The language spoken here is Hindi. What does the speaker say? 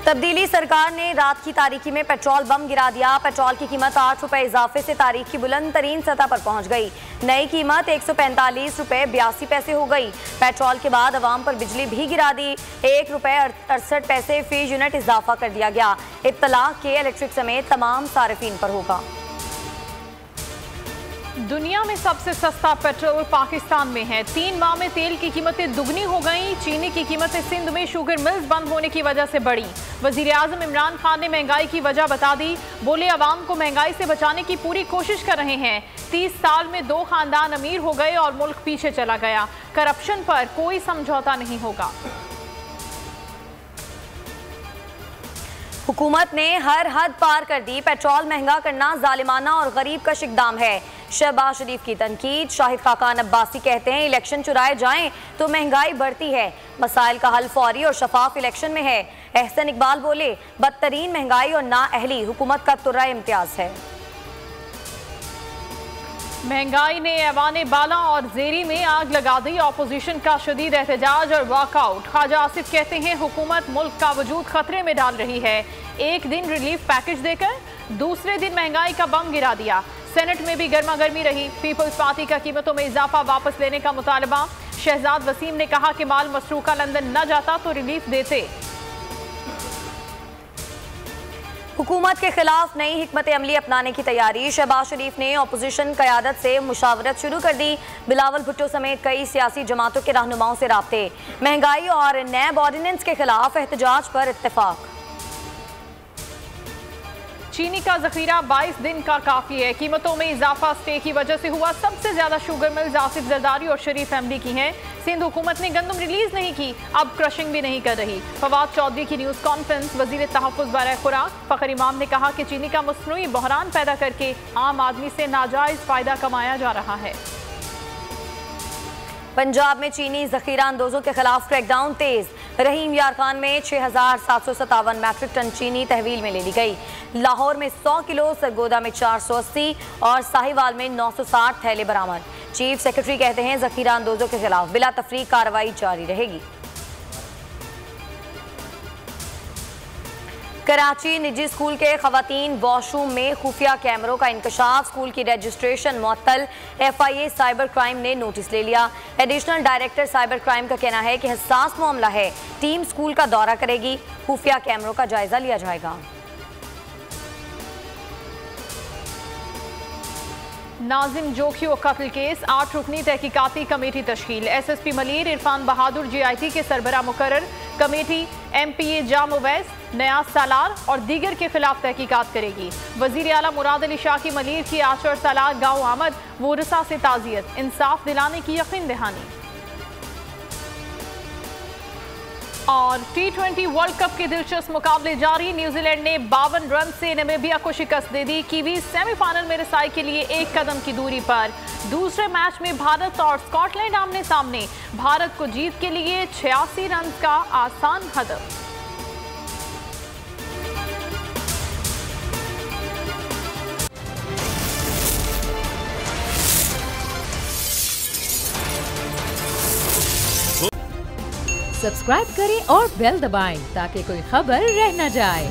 तब्दीली सरकार ने रात की तारीकी में पेट्रोल बम गिरा दिया। पेट्रोल की कीमत 8 रुपए इजाफे से तारीख की बुलंद तरीन सतह पर पहुंच गई। नई कीमत 145 रुपए 82 पैसे हो गई। पेट्रोल के बाद अवाम पर बिजली भी गिरा दी। 1 रुपए 68 पैसे फी यूनिट इजाफा कर दिया गया। इत्तला के इलेक्ट्रिक समेत तमाम सारिफीन पर होगा। दुनिया में सबसे सस्ता पेट्रोल पाकिस्तान में है। 3 माह में तेल की कीमतें दुगनी हो गई। चीनी की कीमतें सिंध में शुगर मिल्स बंद होने की वजह से बढ़ी। वजीर आजम इमरान खान ने महंगाई की वजह बता दी। बोले अवाम को महंगाई से बचाने की पूरी कोशिश कर रहे हैं। 30 साल में 2 खानदान अमीर हो गए और मुल्क पीछे चला गया। करप्शन पर कोई समझौता नहीं होगा। हुकूमत ने हर हद पार कर दी। पेट्रोल महंगा करना जालिमाना और गरीब का इक़दाम है। शहबाज शरीफ की तनकीद। शाहिद खाकान अब्बासी कहते हैं इलेक्शन चुराए जाएं तो महंगाई बढ़ती है। मसाइल का हल फौरी और शफाफ इलेक्शन में है। एहसन इकबाल बोले बदतरीन महंगाई और नाअहली हुकूमत का तुर्रा इम्तियाज है। महंगाई ने ऐवाने बाला और जेरी में आग लगा दी। अपोजिशन का शदीद एहतजाज और वॉकआउट। ख्वाजा आसिफ कहते हैं हुकूमत मुल्क का वजूद खतरे में डाल रही है। एक दिन रिलीफ पैकेज देकर दूसरे दिन महंगाई का बम गिरा दिया। सेनेट में भी गर्मा गर्मी रही। पीपल्स पार्टी का कीमतों में इजाफा वापस लेने का मुतालबा। शहजाद वसीम ने कहा कि माल मसरूका लंदन न जाता तो रिलीफ देते। हुकूमत के खिलाफ नई हिकमत अमली अपनाने की तैयारी। शहबाज शरीफ ने अपोजिशन क़यादत से मुशावरत शुरू कर दी। बिलावल भुट्टो समेत कई सियासी जमातों के रहनुमाओं से राब्ते। महंगाई और नैब ऑर्डिनेंस के खिलाफ एहतजाज पर इत्तेफाक। चीनी का जखीरा 22 दिन का काफी है। कीमतों में इजाफा स्टे की वजह से हुआ। सबसे ज्यादा शुगर मिल्स आसिफ जरदारी और शरीफ फैमिली की हैं। सिंध हुकूमत ने गंदम रिलीज नहीं की, अब क्रशिंग भी नहीं कर रही। फवाद चौधरी की न्यूज कॉन्फ्रेंस। वजीर तहफ़्फ़ुज़ बराए खुराक फ़खर इमाम ने कहा कि चीनी का मसनूई बहरान पैदा करके आम आदमी से नाजायज फायदा कमाया जा रहा है। पंजाब में चीनी जखीरा अंदोजों के खिलाफ क्रैकडाउन तेज। रहीम यार खान में 6757 मैट्रिक टन चीनी तहवील में ले ली गई। लाहौर में 100 किलो, सरगोदा में 480 और साहिवाल में 960 थैले बरामद। चीफ सेक्रेटरी कहते हैं जखीरा अंदोजों के खिलाफ बिला तफरीक कार्रवाई जारी रहेगी। कराची निजी स्कूल के खवातीन वॉशरूम में खुफिया कैमरों का इंकशाफ। स्कूल की रजिस्ट्रेशन मुअत्तल। FIA साइबर क्राइम ने नोटिस ले लिया। एडिशनल डायरेक्टर साइबर क्राइम का कहना है कि हसास मामला है। टीम स्कूल का दौरा करेगी। खुफिया कैमरों का जायजा लिया जाएगा। नाजिम जोखियो कत्ल केस 8 रुकनी तहकीकाती कमेटी तश्कील। SSP मलीर इरफान बहादुर GIT के सरबरा मुकर्रर। कमेटी MPA जाम उवैस, नयाज सालार और दीगर के खिलाफ तहकीकात करेगी। वजीर आला मुराद अली शाह की मलीर की आशर सालार गाँव आमद। वोरसा से ताज़ियत, इंसाफ दिलाने की यकीन दहानी। और T20 वर्ल्ड कप के दिलचस्प मुकाबले जारी। न्यूजीलैंड ने 52 रन से नामीबिया को शिकस्त दे दी। कीवीज सेमीफाइनल में रसाई के लिए 1 कदम की दूरी पर। दूसरे मैच में भारत और स्कॉटलैंड आमने सामने। भारत को जीत के लिए 86 रन का आसान हदफ। सब्सक्राइब करें और बेल दबाएं ताकि कोई खबर रह न जाए।